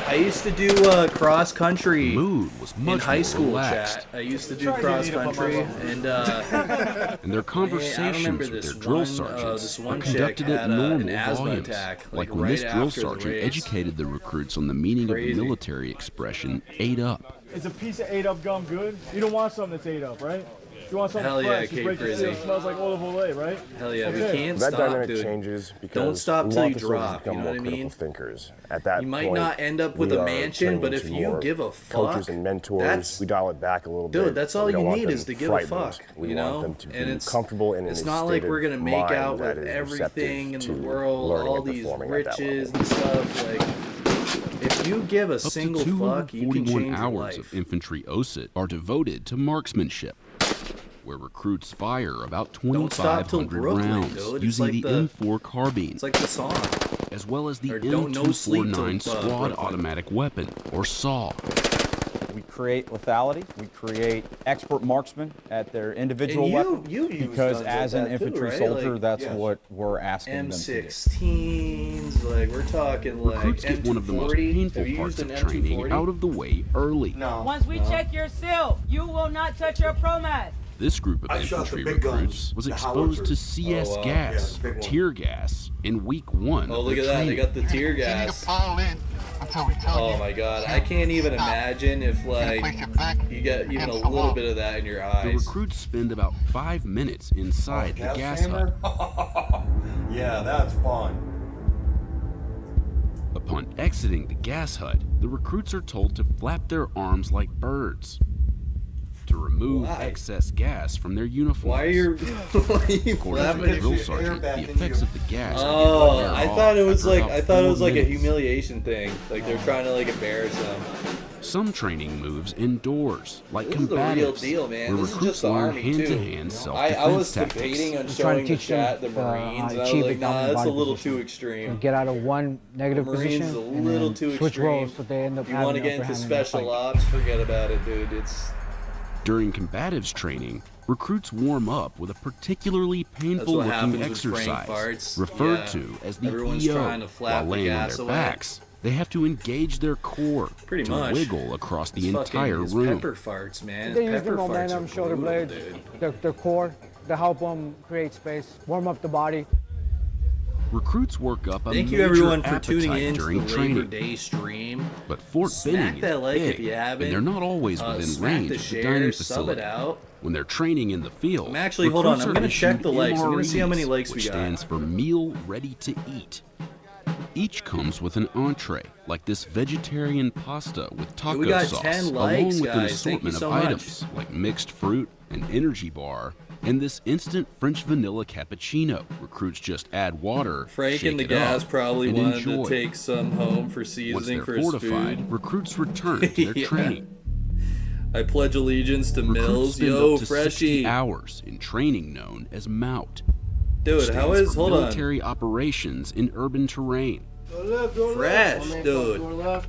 B: I used to do cross country
H: Mood was much
B: in high
H: more
B: school,
H: relaxed.
B: chat. I used to do cross country, and
H: And their
B: I
H: conversations
B: remember
H: with their
B: this
H: drill
B: one,
H: sergeants
B: this
H: were
B: one chick
H: conducted at
B: had
H: normal
B: an asthma
H: volumes,
B: attack,
H: like
B: like
H: when
B: right
H: this drill
B: after the
H: sergeant
B: race.
H: educated the recruits on the meaning
B: Crazy.
H: of the military expression "ate up."
K: Is a piece of ate up gum good? You don't want something that's ate up, right? You want something
B: Hell yeah,
K: fresh. You
B: Kate
K: break the seal,
B: Frizzy.
K: it smells like olive oil, right?
B: Hell yeah,
K: Okay.
B: we can't
L: That
B: stop,
L: dynamic
B: dude.
L: changes because
B: Don't stop
L: we
B: till
L: want
B: you
L: the soldiers
B: drop.
L: to become
B: You know
L: more
B: what I
L: critical
B: mean?
L: thinkers. At that
B: You might
L: point,
B: not end up with
L: we
B: a
L: are
B: mansion,
L: turning
B: but if
L: into
B: you
L: more
B: give a fuck,
L: coaches and mentors,
B: that's-
L: we dial it back a little bit.
B: Dude, that's all
L: We
B: you
L: don't want
B: need
L: them
B: is to give a
L: frightened.
B: fuck.
L: We
B: You
L: want
B: know,
L: them to
B: and
L: be
B: it's
L: comfortable in
B: it's
L: a
B: not
L: state
B: like we're
L: of
B: gonna make
L: mind
B: out
L: that
B: with
L: is
B: everything in
L: receptive
B: the
L: to
B: world,
L: learning
B: all
L: and
B: these
L: performing at that
B: riches
L: level.
B: and stuff. Like, if you give a
H: Up to
B: single fuck, you can
H: 241
B: change your
H: hours
B: life.
H: of infantry OSIT are devoted to marksmanship, where recruits fire about
B: Don't stop till
H: 2,500
B: Brooklyn,
H: rounds
B: dude. It's
H: using
B: like
H: the
B: the-
H: M4 carbine,
B: It's like the song.
H: as well as the
B: or don't no sleep till,
H: M249 squad
B: Brooklyn.
H: automatic weapon, or SAW.
I: We create lethality. We create expert marksmen at their individual
B: And
I: weapon.
B: you use
I: because
B: guns
I: as
B: like
I: an
B: that too,
I: infantry
B: right?
I: soldier,
B: Like,
I: that's
B: yeah.
I: what we're asking them to do.
B: M16s, like we're talking like
H: Recruits get one of the most
B: M240.
H: painful
B: Have you
H: parts
B: used
H: of
B: an
H: training
B: M240?
H: out of the way early.
M: Once we check your seal, you will not touch your promat.
H: This group of infantry recruits was exposed to CS
B: Oh, wow.
H: gas, tear gas, in week 1
B: Oh,
H: of
B: look
H: their
B: at that! They
H: training.
B: got the tear gas. Oh my god! I can't even imagine if like you get even a little bit of that in your
H: The
B: eyes.
H: recruits spend about 5 minutes inside the gas hut.
L: Yeah, that's fun.
H: Upon exiting the gas hut, the recruits are told to flap their arms like birds to remove
B: Why?
H: excess gas from their uniforms.
B: Why are you? Why are you
H: According to
B: flapping
H: the
B: it?
H: drill sergeant, the effects of the gas
B: Oh,
H: begin to
B: I
H: wear
B: thought it
H: off
B: was
H: after
B: like
H: about
B: I thought it
H: 4
B: was like a
H: minutes.
B: humiliation thing. Like they're trying to like embarrass them.
H: Some training moves indoors, like
B: This is the real
H: combatives,
B: deal, man.
H: where
B: This is
H: recruits
B: just the
H: learn
B: army
H: hand-to-hand
B: too.
H: self-defense
B: I was
H: tactics.
B: debating on
N: We're trying
B: showing
N: to
B: the
N: teach them,
B: chat the Marines, and I was
N: achieve
B: like,
N: a
B: nah,
N: dominant
B: that's a
N: body
B: little
N: position.
B: too extreme.
N: Get out of one negative
B: Marines
N: position
B: is a
N: and
B: little
N: then
B: too
N: switch
B: extreme.
N: roles so they end up
B: You
N: having
B: want to
N: the
B: get
N: upper
B: into
N: hand in that
B: special
N: fight.
B: ops? Forget about it, dude. It's
H: During combatives training, recruits warm up with a particularly
B: That's
H: painful
B: what
H: looking
B: happens when Frank
H: exercise
B: farts.
H: referred
B: Yeah.
H: to as the
B: Everyone's
H: EO.
B: trying to flap
H: While
B: the
H: laying on
B: gas
H: their
B: away.
H: backs, they have to engage their core
B: Pretty
H: to
B: much.
H: wiggle across the
B: It's
H: entire
B: fucking,
H: room.
B: It's pepper farts, man.
N: They use
B: Pepper
N: the
B: farts
N: momentum,
B: are
N: shoulder
B: brutal,
N: blades,
B: dude.
N: their core to help them create space, warm up the body.
H: Recruits work up a
B: Thank you
H: major
B: everyone for
H: appetite
B: tuning in to
H: during
B: the
H: training.
B: Labor Day stream.
H: But Fort
B: Smack
H: Benning
B: that
H: is
B: like
H: big,
B: if you haven't.
H: and they're not always within
B: Smack
H: range
B: the
H: of the
B: share,
H: dining
B: sub
H: facility.
B: it out.
H: When they're training in the field,
B: Actually, hold on,
H: recruits
B: I'm
H: are
B: gonna check
H: issued
B: the likes. I'm gonna see how many
H: MREs,
B: likes we
H: which
B: got.
H: stands for Meal Ready to Eat. Each comes with an entree, like this vegetarian pasta with taco
B: we got
H: sauce,
B: 10 likes,
H: along with an
B: guys. Thank you
H: assortment
B: so
H: of
B: much.
H: items like mixed fruit, an energy bar, and this instant French vanilla cappuccino. Recruits just add water,
B: Frank
H: shake
B: and the
H: it
B: gas
H: up,
B: probably
H: and
B: wanted
H: enjoy.
B: to take some home for
H: Once
B: seasoning
H: they're
B: for his
H: fortified,
B: food.
H: recruits return to their
B: Yeah.
H: training.
B: I pledge allegiance to
H: Recruits
B: Mills.
H: spend
B: Yo,
H: up to 60
B: freshie.
H: hours in training known as MOUT.
B: Dude,
H: Stands
B: how is
H: for
B: hold on?
H: military operations in urban terrain.
B: Fresh, dude.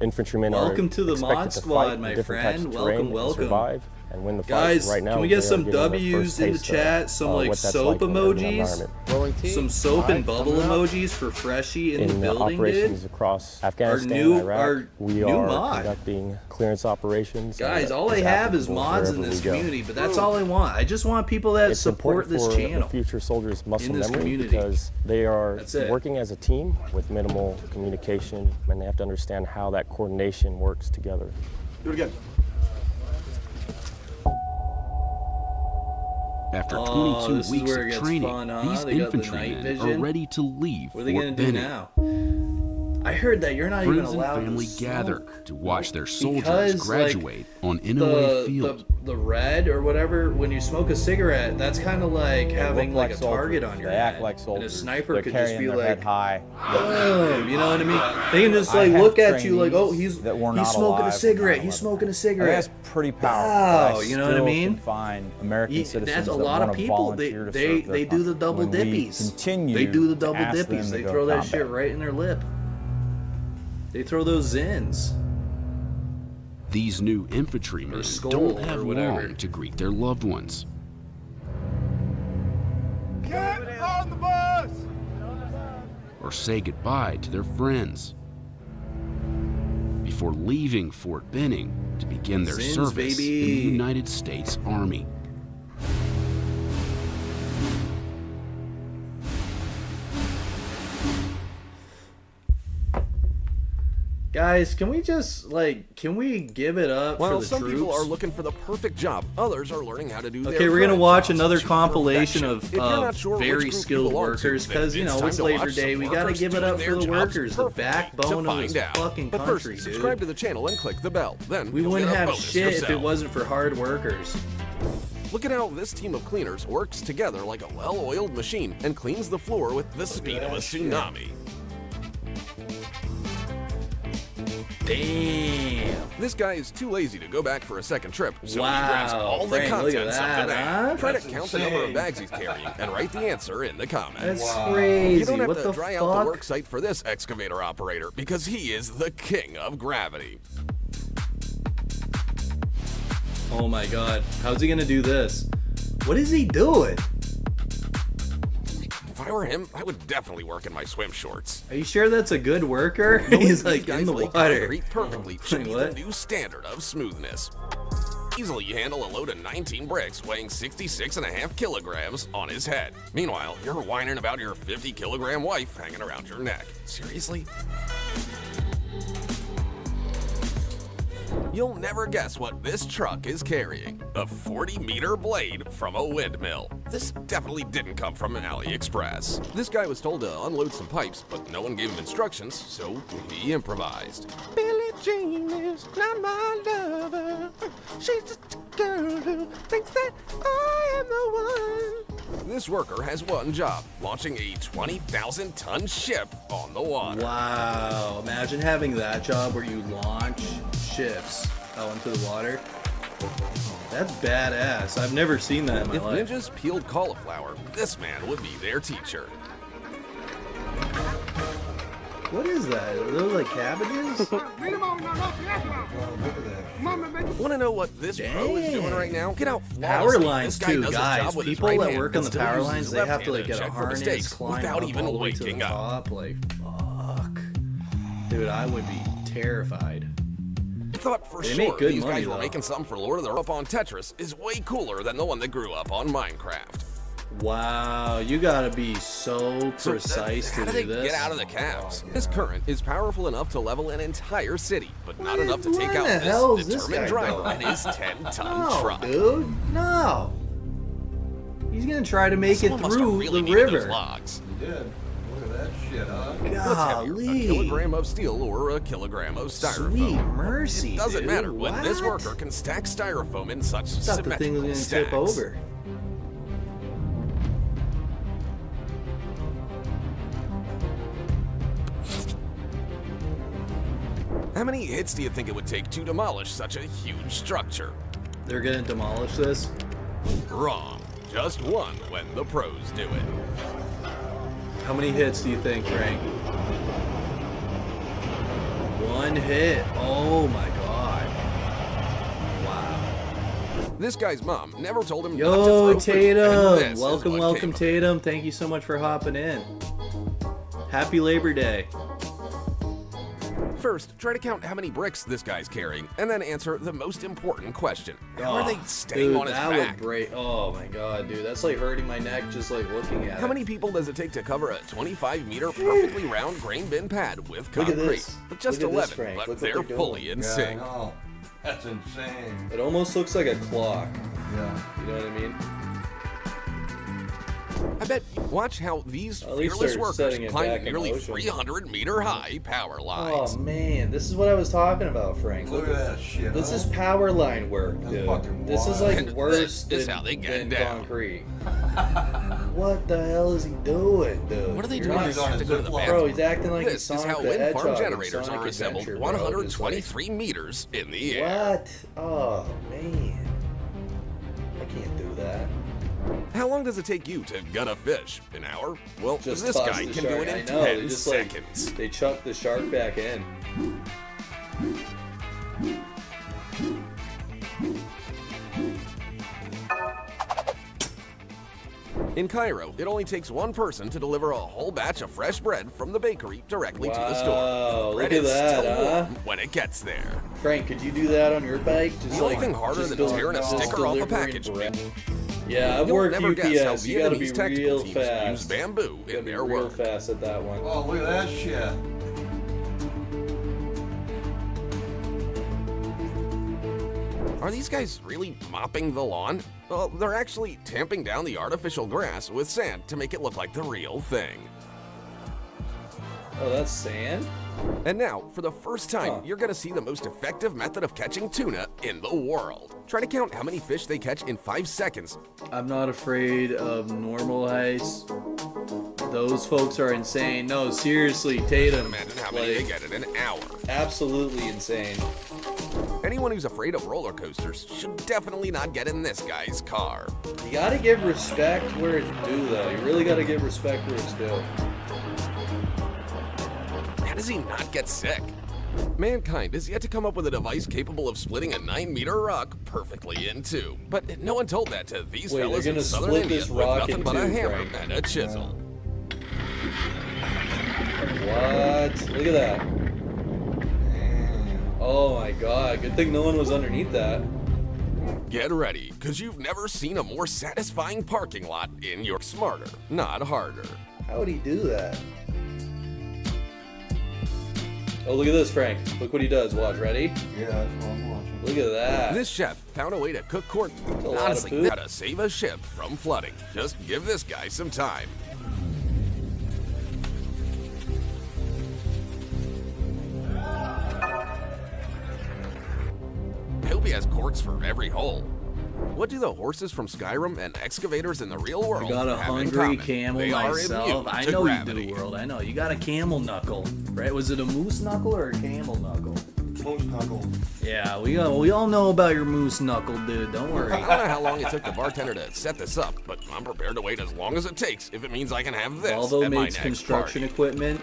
D: Infantrymen
B: Welcome
D: are
B: to the
D: expected
B: Mod
D: to
B: Squad,
D: fight
B: my
D: in different types
B: friend.
D: of terrain and
B: Welcome.
D: survive and win the fight.
B: Guys,
D: Right now,
B: can we get
D: they are
B: some
D: getting their
B: W's
D: first
B: in the
D: taste
B: chat?
D: of,
B: Some like
D: what that's
B: soap
D: like in an urban
B: emojis?
D: environment.
B: Some soap and bubble emojis for Freshie in the building,
D: operations
B: dude.
D: across Afghanistan
B: new-
D: and Iraq,
B: our
D: we
B: new
D: are
B: mod.
D: conducting clearance operations.
B: Guys, all I have is mods in this community, but that's all I want. I just want people that
D: It's
B: support this
D: important for
B: channel.
D: the future soldiers' muscle
B: in this
D: memory
B: community.
D: because they are
B: That's it.
D: working as a team with minimal communication, and they have to understand how that coordination works together.
F: Do it again.
H: After
B: Oh,
H: 22
B: this is
H: weeks
B: where it
H: of
B: gets
H: training,
B: fun, huh?
H: these
B: They got the night
H: infantrymen are
B: vision.
H: ready to leave
B: What are they
H: Fort
B: gonna do
H: Benning.
B: now? I heard that you're not even
H: Friends and
B: allowed
H: family
B: to
H: gather
B: smoke.
H: to watch their soldiers
B: Because,
H: graduate on
B: like,
H: Inouye Field.
B: the red or whatever, when you smoke a cigarette, that's kind of like having like a target on your
I: They
B: head.
I: act like
B: And a
I: soldiers.
B: sniper
I: They're
B: could just
I: carrying
B: be
I: their
B: like,
I: head high.
B: boom, you know what I mean? They can just
I: I
B: like
I: have
B: look at you like, oh,
I: trainees that were
B: he's
I: not
B: smoking a
I: alive
B: cigarette.
I: when
B: He's
I: 9/11.
B: smoking a
I: I mean,
B: cigarette.
I: that's pretty powerful.
B: Wow,
I: but I
B: you know what I
I: still
B: mean?
I: can find American citizens
B: That's a
I: that
B: lot of
I: wanna
B: people. They
I: volunteer to
B: they
I: serve their
B: they do the
I: country.
B: double
I: When we
B: dippies.
I: continue
B: They do the
I: to
B: double
I: ask them
B: dippies.
I: to
B: They
I: go
B: throw that
I: combat.
B: shit right in their lip. They throw those zins.
H: These new infantrymen
B: skull
H: don't
B: or
H: have
B: whatever.
H: long to greet their loved ones.
K: Get on the bus!
H: Or say goodbye to their friends before leaving Fort Benning to begin their
B: Zins,
H: service
B: baby.
H: in the United States Army.
B: Guys, can we just can we give it up
O: While
B: for the
O: some
B: troops?
O: people are looking for the perfect job, others are learning how to do
B: Okay,
O: their
B: we're gonna
O: current
B: watch
O: jobs
B: another
O: to
B: compilation
O: perfection. If
B: of
O: you're not sure which
B: very
O: group you
B: skilled
O: belong to,
B: workers,
O: then
B: because you
O: it's
B: know
O: time
B: it's
O: to
B: Labor
O: watch
B: Day.
O: some
B: We gotta
O: workers
B: give it
O: doing
B: up for
O: their
B: the
O: jobs
B: workers, the
O: perfectly
B: backbone
O: to
B: of
O: find
B: this
O: out.
B: fucking
O: But
B: country,
O: first,
B: dude.
O: subscribe to the channel and click the bell. Then
B: We
O: you'll
B: wouldn't
O: get a
B: have
O: bonus
B: shit if it
O: yourself.
B: wasn't for hard workers.
O: Look at how this team of cleaners works together like a well-oiled machine and cleans the floor with the speed of a tsunami.
B: Damn.
O: This guy is too lazy to go back for a second trip, so
B: Wow,
O: he grabs all the
B: Frank, look at
O: contents
B: that,
O: of the bag.
B: huh?
O: Try to
B: That's
O: count the number of
B: insane.
O: bags he's carrying and write the answer in the comments.
B: That's crazy.
O: You don't have
B: What
O: to
B: the
O: dry out
B: fuck?
O: the work site for this excavator operator because he is the king of gravity.
B: Oh my god. How's he gonna do this? What is he doing?
O: If I were him, I would definitely work in my swim shorts.
B: Are you sure that's a good worker?
O: Knowing
B: He's
O: these
B: like
O: guys
B: in the
O: lay
B: water.
O: concrete perfectly should be the
B: What?
O: new standard of smoothness. Easily handle a load of 19 bricks weighing 66.5 kilograms on his head. Meanwhile, you're whining about your 50-kilogram wife hanging around your neck. Seriously? You'll never guess what this truck is carrying. A 40-meter blade from a windmill. This definitely didn't come from an AliExpress. This guy was told to unload some pipes, but no one gave him instructions, so he improvised. Billie Jean is not my lover. She's just a girl who thinks that I am the one. This worker has one job, launching a 20,000-ton ship on the water.
B: Wow. Imagine having that job where you launch ships out into the water. That's badass. I've never seen that in my
O: If
B: life.
O: ninjas peeled cauliflower, this man would be their teacher.
B: What is that? Are those like cabbages?
O: Want to know what this pro is doing right now? Get out
B: Power
O: flawlessly.
B: lines
O: This guy
B: too,
O: does his
B: guys.
O: job with his
B: People
O: right
B: that
O: hand
B: work on
O: and
B: the
O: still
B: power
O: uses
B: lines,
O: his
B: they
O: left
B: have to
O: hand
B: like get a
O: check for
B: harness,
O: mistakes
B: climb
O: without
B: up
O: even
B: all the way to the
O: waking up.
B: top. Like, fuck. Dude, I would be terrified.
O: I thought for
B: They
O: sure
B: make good
O: these
B: money,
O: guys were
B: though.
O: making something for Lord of the Up on Tetris is way cooler than the one that grew up on Minecraft.
B: Wow, you gotta be so
O: So,
B: precise
O: how
B: to
O: do
B: do
O: they
B: this.
O: get out of the caves? This current is powerful enough to level an entire city, but not
B: Where-
O: enough to take
B: where
O: out
B: the hell is
O: this
B: this
O: determined
B: guy
O: driver
B: going?
O: and his 10-ton
B: No,
O: truck.
B: dude, no. He's gonna try to make
O: Someone
B: it
O: must have
B: through
O: really
B: the
O: needed those
B: river.
O: logs.
L: You did. Look at that shit, huh?
O: What's heavier,
B: Golly.
O: a kilogram of steel or a kilogram of styrofoam?
B: Sweet mercy,
O: It doesn't
B: dude.
O: matter when this
B: What?
O: worker can stack styrofoam in such
B: I thought the thing
O: symmetrical
B: was
O: stacks.
B: gonna tip over.
O: How many hits do you think it would take to demolish such a huge structure?
B: They're gonna demolish this.
O: Wrong. Just one when the pros do it.
B: How many hits do you think, Frank? One hit. Oh my god. Wow.
O: This guy's mom never told him not to
B: Yo,
O: throw food,
B: Tatum.
O: and this is
B: Welcome,
O: what
B: welcome,
O: came of it.
B: Tatum. Thank you so much for hopping in. Happy Labor Day.
O: First, try to count how many bricks this guy's carrying, and then answer the most important question. How are they staying
B: dude,
O: on his
B: that
O: back?
B: would break. Oh my god, dude. That's like hurting my neck just like looking at it.
O: How many people does it take to cover a 25-meter perfectly round grain bin pad with
B: Look
O: concrete?
B: at this.
O: Just
B: Look at this,
O: 11,
B: Frank.
O: but
B: Look what
O: they're
B: they're
O: fully
B: doing.
O: in sync.
L: Oh, that's insane.
B: It almost looks like a clock.
L: Yeah.
B: You know what I mean?
O: I bet. Watch how these
B: At least
O: fearless
B: they're
O: workers
B: setting it back
O: climb
B: in
O: nearly
B: motion.
O: 300-meter high power lines.
B: Oh man, this is what I was talking about, Frank.
L: Look at that shit.
B: This
L: huh?
B: is power line work,
L: That's
B: dude.
L: fucking
B: This is
L: wild.
B: like
O: And
B: worse
O: this is
B: than,
O: how they get
B: than
O: down.
B: concrete. What the hell is he doing, dude?
O: What are they
B: You're
O: doing?
B: not-
O: He's on to go to the
B: Bro,
O: bathroom.
B: he's acting like
O: This
B: he's
O: is how
B: Sonic the
O: wind farm
B: Hedgehog in
O: generators
B: Sonic
O: are assembled
B: Adventure, bro. Just like-
O: 123 meters in the air.
B: What? Oh man, I can't do that.
O: How long does it take you to gut a fish? An hour? Well,
B: Just
O: this
B: toss
O: guy
B: the
O: can
B: shark.
O: do it
B: I
O: in
B: know, they
O: 10
B: just like
O: seconds.
B: they chuck the shark back in.
O: In Cairo, it only takes one person to deliver a whole batch of fresh bread from the bakery directly to the store.
B: Wow,
O: The bread
B: look at
O: is
B: that,
O: still
B: huh?
O: warm when it gets there.
B: Frank, could you do that on your bike? Just
O: The only
B: like
O: thing harder
B: just
O: than
B: del-
O: tearing a
B: just
O: sticker off a
B: delivering
O: package.
B: bread. Yeah, I've
O: You'll
B: worked
O: never guess how
B: UPS. You gotta be
O: Vietnamese technical
B: real
O: teams
B: fast.
O: use bamboo
B: You gotta
O: in
B: be
O: their
B: real
O: work.
B: fast at that one.
L: Oh, look at that shit.
O: Are these guys really mopping the lawn? Well, they're actually tamping down the artificial grass with sand to make it look like the real thing.
B: Oh, that's sand?
O: And now, for the first time,
B: Huh.
O: you're gonna see the most effective method of catching tuna in the world. Try to count how many fish they catch in 5 seconds.
B: I'm not afraid of normal ice. Those folks are insane. No, seriously, Tatum.
O: Imagine how many they get in an hour.
B: Absolutely insane.
O: Anyone who's afraid of roller coasters should definitely not get in this guy's car.
B: You gotta give respect where it's due, though. You really gotta give respect where it's due.
O: How does he not get sick? Mankind has yet to come up with a device capable of splitting a 9-meter rock perfectly in two. But no one told that to these
B: Wait,
O: fellas
B: they're
O: in
B: gonna
O: southern
B: split
O: India
B: this
O: with
B: rock
O: nothing
B: in
O: but a
B: two,
O: hammer
B: Frank.
O: and a chisel.
B: What? Look at that. Oh my god, good thing no one was underneath that.
O: Get ready, because you've never seen a more satisfying parking lot in your smarter, not harder.
B: How would he do that? Oh, look at this, Frank. Look what he does. Watch, ready?
L: Yeah, that's what I'm watching.
B: Look at that.
O: This chef found a way to cook corn.
B: a lot of
O: Honestly,
B: food.
O: how to save a ship from flooding. Just give this guy some time. I hope he has corks for every hole. What do the horses from Skyrim and excavators in the real world
B: I got a
O: have in
B: hungry
O: common?
B: camel
O: They are
B: myself.
O: immune
B: I
O: to
B: know
O: gravity.
B: you do, World. I know. You got a camel knuckle, right? Was it a moose knuckle or a camel knuckle?
L: Moose knuckle.
B: Yeah, we all know about your moose knuckle, dude. Don't worry.
O: I don't know how long it took the bartender to set this up, but I'm prepared to wait as long as it takes if it means I can have this
B: Volvo
O: at my
B: makes
O: next
B: construction
O: party.
B: equipment.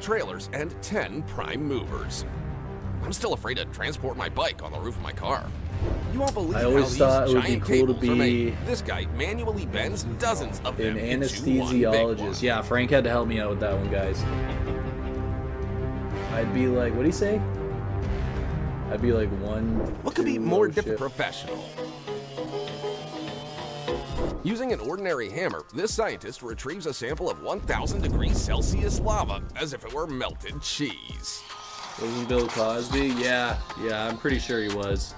O: Trailers and 10 prime movers. I'm still afraid to transport my bike on the roof of my car. You won't believe
B: I
O: how
B: always
O: these
B: thought it would be
O: giant
B: cool to
O: cables are made.
B: be
O: This guy manually bends dozens of
B: An
O: them into one big
B: anesthesiologist.
O: one.
B: Yeah, Frank had to help me out with that one, guys. I'd be like, what'd he say? I'd be like one.
O: What could be
B: two,
O: more
B: oh, shit.
O: professional? Using an ordinary hammer, this scientist retrieves a sample of 1,000 degrees Celsius lava as if it were melted cheese.
B: Wasn't Bill Cosby? Yeah, I'm pretty sure he was.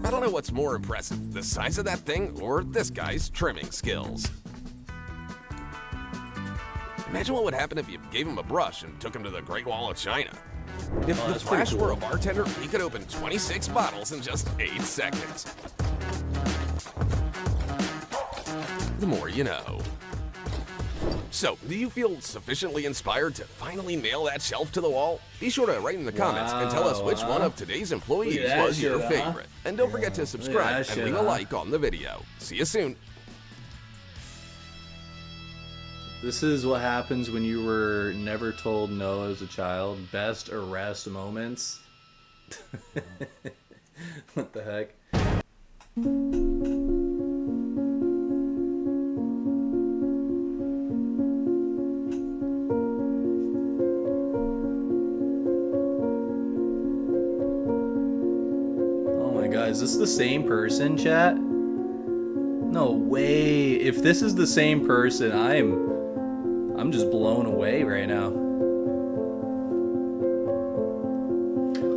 O: I don't know what's more impressive, the size of that thing or this guy's trimming skills. Imagine what would happen if you gave him a brush and took him to the Great Wall of China. If the
B: that's pretty
O: Flash were a
B: cool.
O: bartender, he could open 26 bottles in just 8 seconds. The more you know. So, do you feel sufficiently inspired to finally nail that shelf to the wall? Be sure to write in the comments and tell us which
B: Wow,
O: one
B: huh?
O: of today's employees
B: Look at that
O: was your
B: shit, huh?
O: favorite. And don't forget to subscribe
B: that
O: and
B: shit,
O: leave a
B: huh?
O: like on the video. See you soon.
B: This is what happens when you were never told no as a child. Best arrest moments. What the heck? Oh my god, is this the same person, chat? No way. If this is the same person, I'm just blown away right now.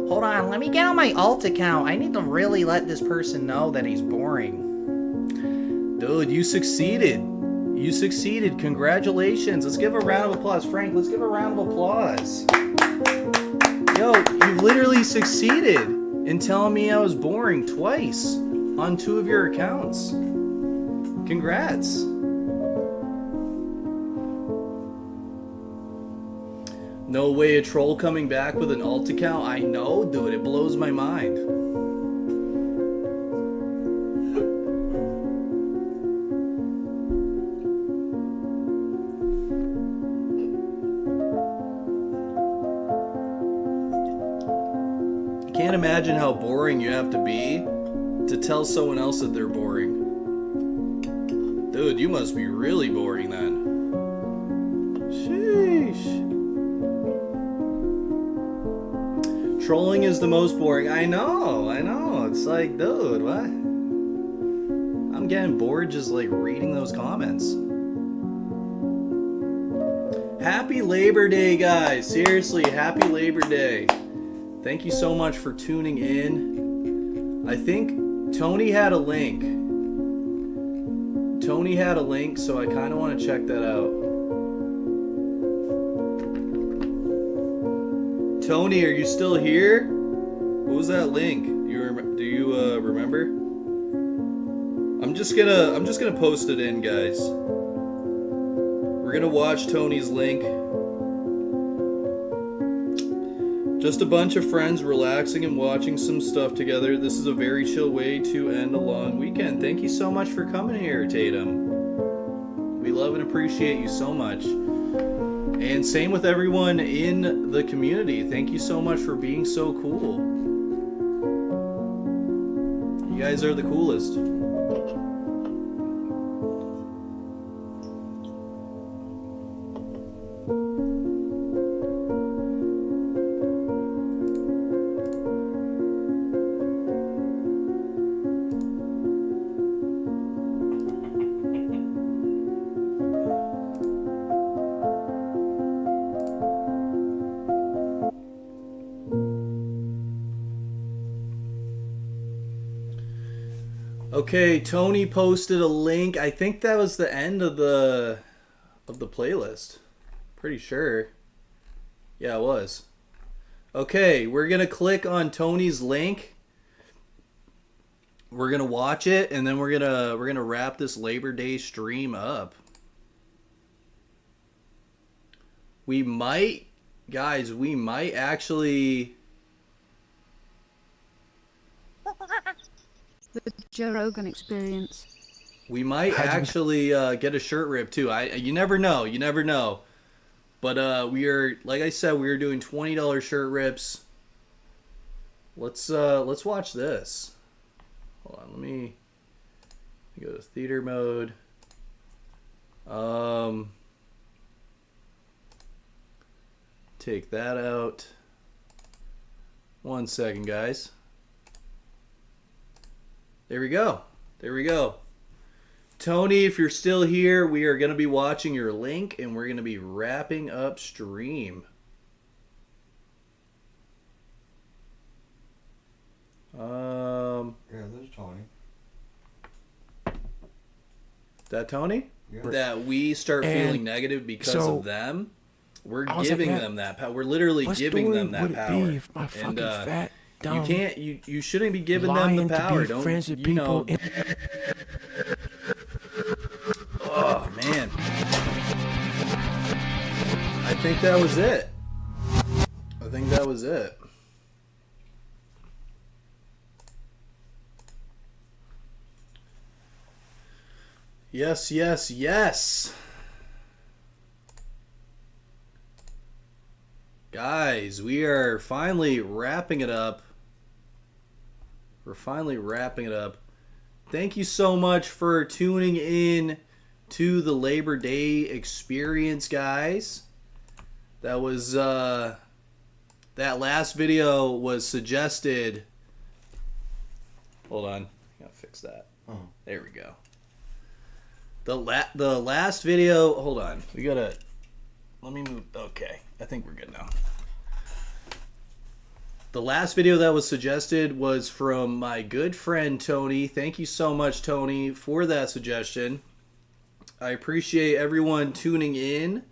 P: Hold on, let me get on my alt account. I need to really let this person know that he's boring.
B: Dude, you succeeded. You succeeded. Congratulations. Let's give a round of applause. Frank, let's give a round of applause. Yo, you literally succeeded in telling me I was boring twice on 2 of your accounts. Congrats. No way a troll coming back with an alt account. I know, dude. It blows my mind. I can't imagine how boring you have to be to tell someone else that they're boring. Dude, you must be really boring then. Sheesh. Trolling is the most boring. I know. It's like, dude, what? I'm getting bored just like reading those comments. Happy Labor Day, guys. Seriously, happy Labor Day. Thank you so much for tuning in. I think Tony had a link. So I kind of want to check that out. Tony, are you still here? What was that link? Do you remember? I'm just gonna post it in, guys. We're gonna watch Tony's link. Just a bunch of friends relaxing and watching some stuff together. This is a very chill way to end a long weekend. Thank you so much for coming here, Tatum. We love and appreciate you so much. And same with everyone in the community. Thank you so much for being so cool. You guys are the coolest. Okay, Tony posted a link. I think that was the end of the playlist. Pretty sure. Yeah, it was. Okay, we're gonna click on Tony's link. We're gonna watch it, and then we're gonna wrap this Labor Day stream up. We might actually.
Q: The Joe Rogan Experience.
B: We might actually get a shirt rip too. You never know. But we are, like I said, we are doing $20 shirt rips. Let's watch this. Hold on, let me go to theater mode. Take that out. 1 second, guys. There we go. Tony, if you're still here, we are going to be watching your link, and we're going to be wrapping up stream.
L: Yeah, there's Tony.
B: That Tony?
L: Yeah.
B: That we start feeling negative because of them. We're giving them that power. We're literally giving them that power. And
R: fat, dumb,
B: you can't. You shouldn't be giving them the power. Don't
R: friends with
B: you know?
R: people
B: Oh man. I think that was it. Yes. Guys, we are finally wrapping it up. We're finally wrapping it up. Thank you so much for tuning in to the Labor Day experience, guys. That was, that last video was suggested. Hold on. I gotta fix that.
L: Oh.
B: There we go. The last video, hold on. We gotta, let me move, okay. I think we're good now. The last video that was suggested was from my good friend Tony. Thank you so much, Tony, for that suggestion. I appreciate everyone tuning in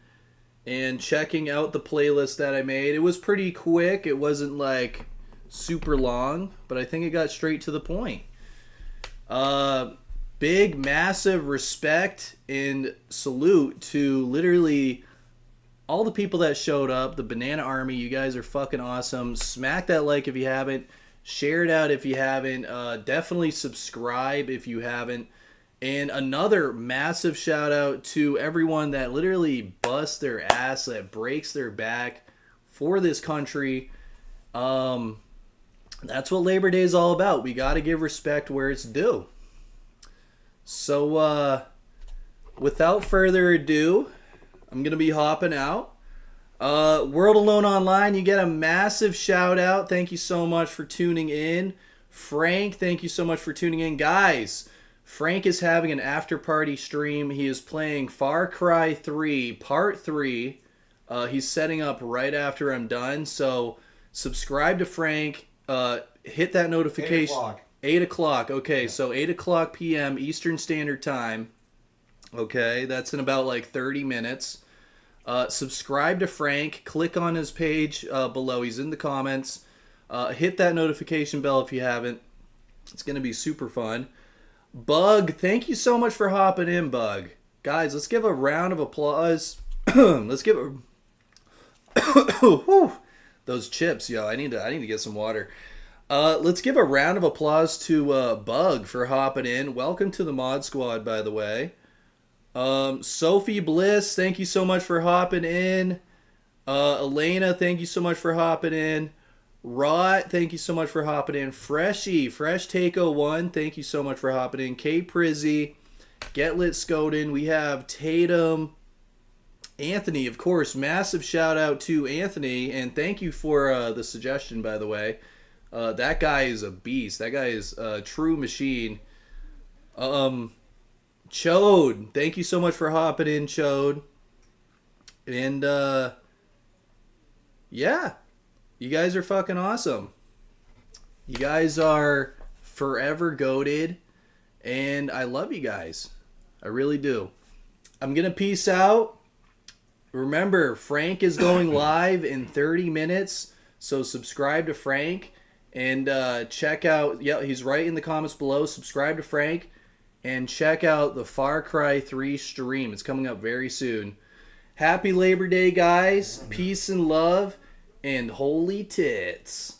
B: and checking out the playlist that I made. It was pretty quick. It wasn't like super long, but I think it got straight to the point. Big, massive respect and salute to literally all the people that showed up, the Banana Army. You guys are fucking awesome. Smack that like if you haven't. Share it out if you haven't. Definitely subscribe if you haven't. And another massive shout out to everyone that literally busts their ass, that breaks their back for this country. That's what Labor Day is all about. We got to give respect where it's due. So, without further ado, I'm going to be hopping out. World Alone Online, you get a massive shout out. Thank you so much for tuning in. Frank, thank you so much for tuning in. Guys, Frank is having an after party stream. He is playing Far Cry 3 Part 3. He's setting up right after I'm done. So subscribe to Frank. Hit that notification.
L: 8 o'clock.
B: 8 o'clock. Okay, so 8 o'clock p.m. Eastern Standard Time. Okay, that's in about like 30 minutes. Subscribe to Frank. Click on his page below. He's in the comments. Hit that notification bell if you haven't. It's going to be super fun. Bug, thank you so much for hopping in, Bug. Guys, let's give a round of applause. Let's give a... Those chips, yo. I need to get some water. Let's give a round of applause to Bug for hopping in. Welcome to the Mod Squad, by the way. Sophie Bliss, thank you so much for hopping in. Elena, thank you so much for hopping in. Rot, thank you so much for hopping in. Freshy, Fresh Take 01, thank you so much for hopping in. K Prizzy, Get Lit Scoden. We have Tatum. Anthony, of course, massive shout out to Anthony, and thank you for the suggestion, by the way. That guy is a beast. That guy is a true machine. Chode, thank you so much for hopping in, Chode. And, yeah. You guys are fucking awesome. You guys are forever goated, and I love you guys. I really do. I'm going to peace out. Remember, Frank is going live in 30 minutes, so subscribe to Frank and check out, yeah, he's right in the comments below. Subscribe to Frank and check out the Far Cry 3 stream. It's coming up very soon. Happy Labor Day, guys. Peace and love. And holy tits.